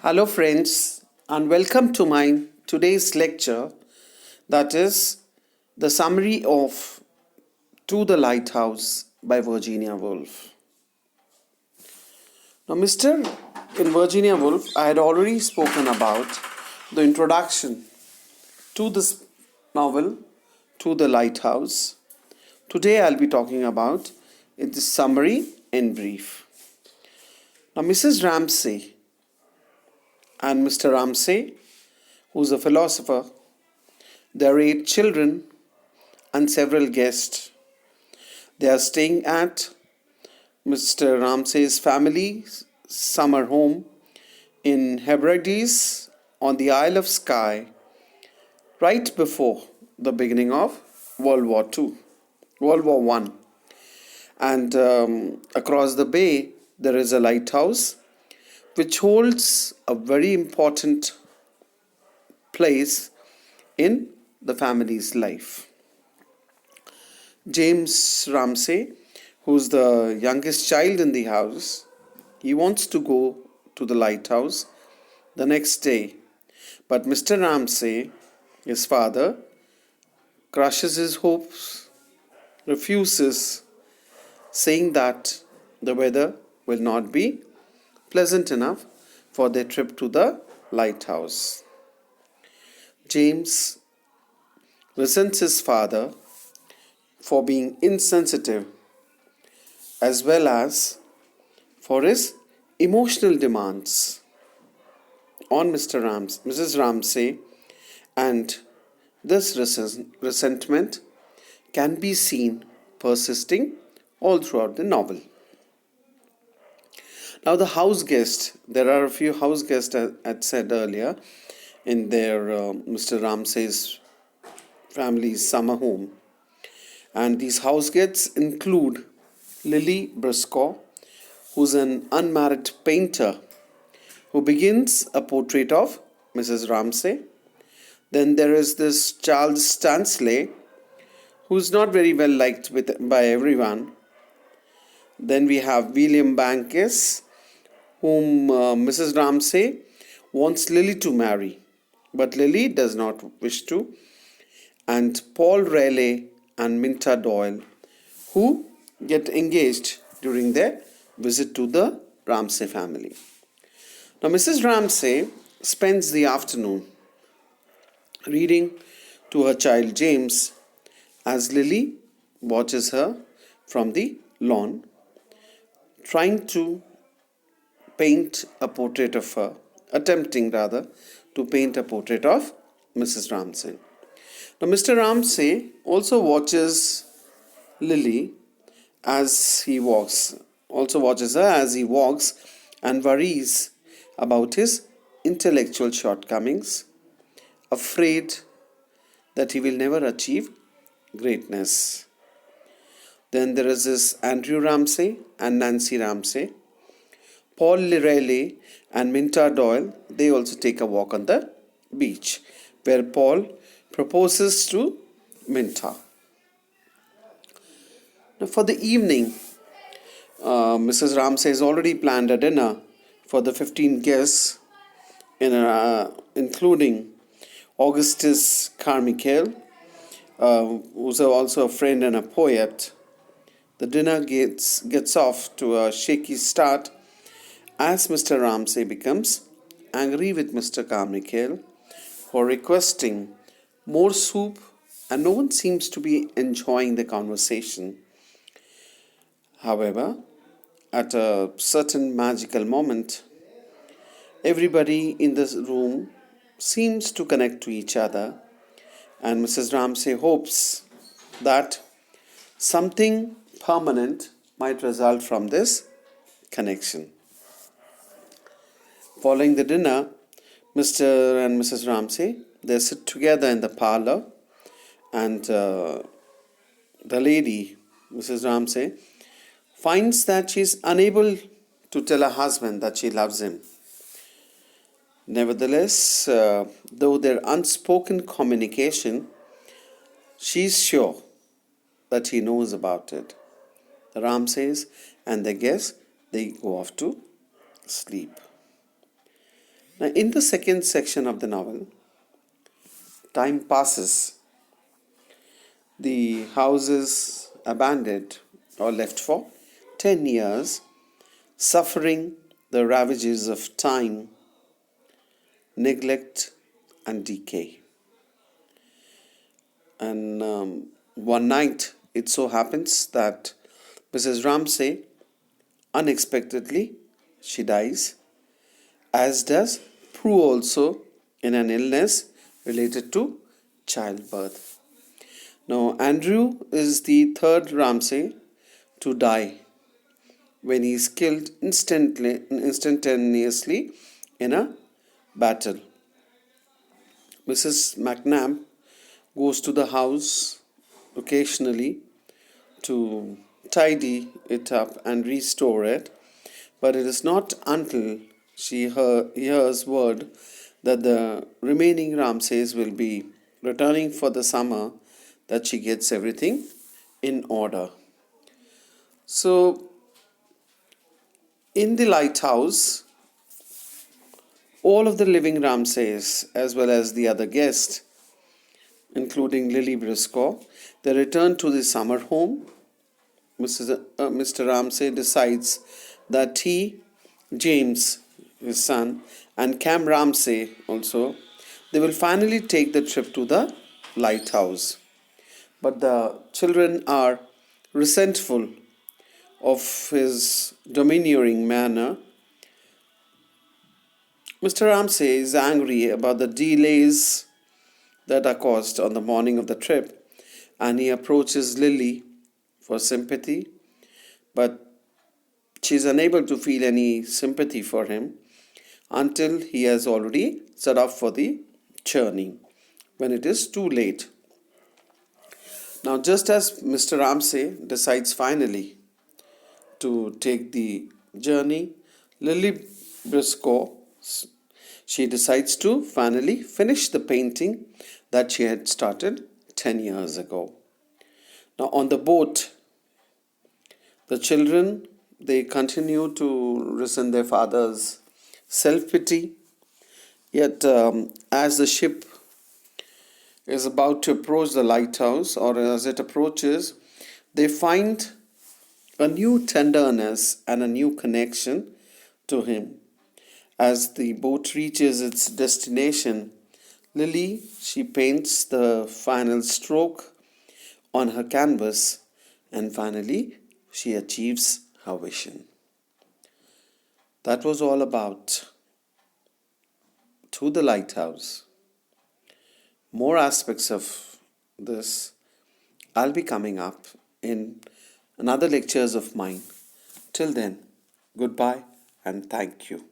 Hello, friends, and welcome to my today's lecture, that is the summary of To the Lighthouse by Virginia Woolf. Now, in Virginia Woolf, I had already spoken about the introduction to this novel, To the Lighthouse. Today, I'll be talking about its summary in brief. Now, Mrs. Ramsay and Mr. Ramsay, who's a philosopher, their 8 children, and several guests. They are staying at Mr. Ramsay's family's summer home in Hebrides on the Isle of Skye, right before the beginning of World War One. And across the bay, there is a lighthouse which holds a very important place in the family's life. James Ramsay, who's the youngest child in the house, he wants to go to the lighthouse the next day. But Mr. Ramsay, his father, crushes his hopes, refuses, saying that the weather will not be pleasant enough for their trip to the lighthouse. James resents his father for being insensitive as well as for his emotional demands on Mrs. Ramsay, and this resentment can be seen persisting all throughout the novel. Now, there are a few house guests, as I said earlier, in their Mr. Ramsay's family's summer home. And these house guests include Lily Briscoe, who's an unmarried painter who begins a portrait of Mrs. Ramsay. Then there is this Charles Stanley, who's not very well liked by everyone. Then we have William Bankes, whom Mrs. Ramsay wants Lily to marry, but Lily does not wish to. And Paul Raleigh and Minta Doyle, who get engaged during their visit to the Ramsay family. Now, Mrs. Ramsay spends the afternoon reading to her child James as Lily watches her from the lawn, trying to paint a portrait of her, attempting rather to paint a portrait of Mrs. Ramsay. Now, Mr. Ramsay also watches Lily as he walks, and worries about his intellectual shortcomings, afraid that he will never achieve greatness. Then there is this Andrew Ramsay and Nancy Ramsay. Paul Raleigh and Minta Doyle, they also take a walk on the beach, where Paul proposes to Minta. Now, for the evening, Mrs. Ramsay has already planned a dinner for the 15 guests, including Augustus Carmichael, who's also a friend and a poet. The dinner gets off to a shaky start as Mr. Ramsay becomes angry with Mr. Carmichael for requesting more soup, and no one seems to be enjoying the conversation. However, at a certain magical moment, everybody in this room seems to connect to each other, and Mrs. Ramsay hopes that something permanent might result from this connection. Following the dinner, Mr. and Mrs. Ramsay, they sit together in the parlor, and the lady, Mrs. Ramsay, finds that she is unable to tell her husband that she loves him. Nevertheless, though their unspoken communication, she is sure that he knows about it. The Ramsays and their guests, they go off to sleep. Now, in the second section of the novel, time passes. The house is abandoned or left for 10 years, suffering the ravages of time, neglect, and decay. And one night, it so happens that Mrs. Ramsay, unexpectedly, she dies, as does Prue also in an illness related to childbirth. Now, Andrew is the third Ramsay to die when he is killed instantaneously in a battle. Mrs. McNab goes to the house occasionally to tidy it up and restore it, but it is not until she hears word that the remaining Ramsays will be returning for the summer that she gets everything in order. So, in the lighthouse, all of the living Ramsays, as well as the other guests, including Lily Briscoe, they return to the summer home. Mr. Ramsay decides that he, James, his son, and Cam Ramsay also, they will finally take the trip to the lighthouse. But the children are resentful of his domineering manner. Mr. Ramsay is angry about the delays that are caused on the morning of the trip, and he approaches Lily for sympathy, but she is unable to feel any sympathy for him until he has already set off for the journey, when it is too late. Now, just as Mr. Ramsay decides finally to take the journey, Lily Briscoe, she decides to finally finish the painting that she had started 10 years ago. Now, on the boat, the children, they continue to resent their father's self-pity. Yet, as the ship is about to approach the lighthouse, or as it approaches, they find a new tenderness and a new connection to him. As the boat reaches its destination, Lily, she paints the final stroke on her canvas, and finally she achieves her vision. That was all about To the Lighthouse. More aspects of this I'll be coming up in another lectures of mine. Till then, goodbye and thank you.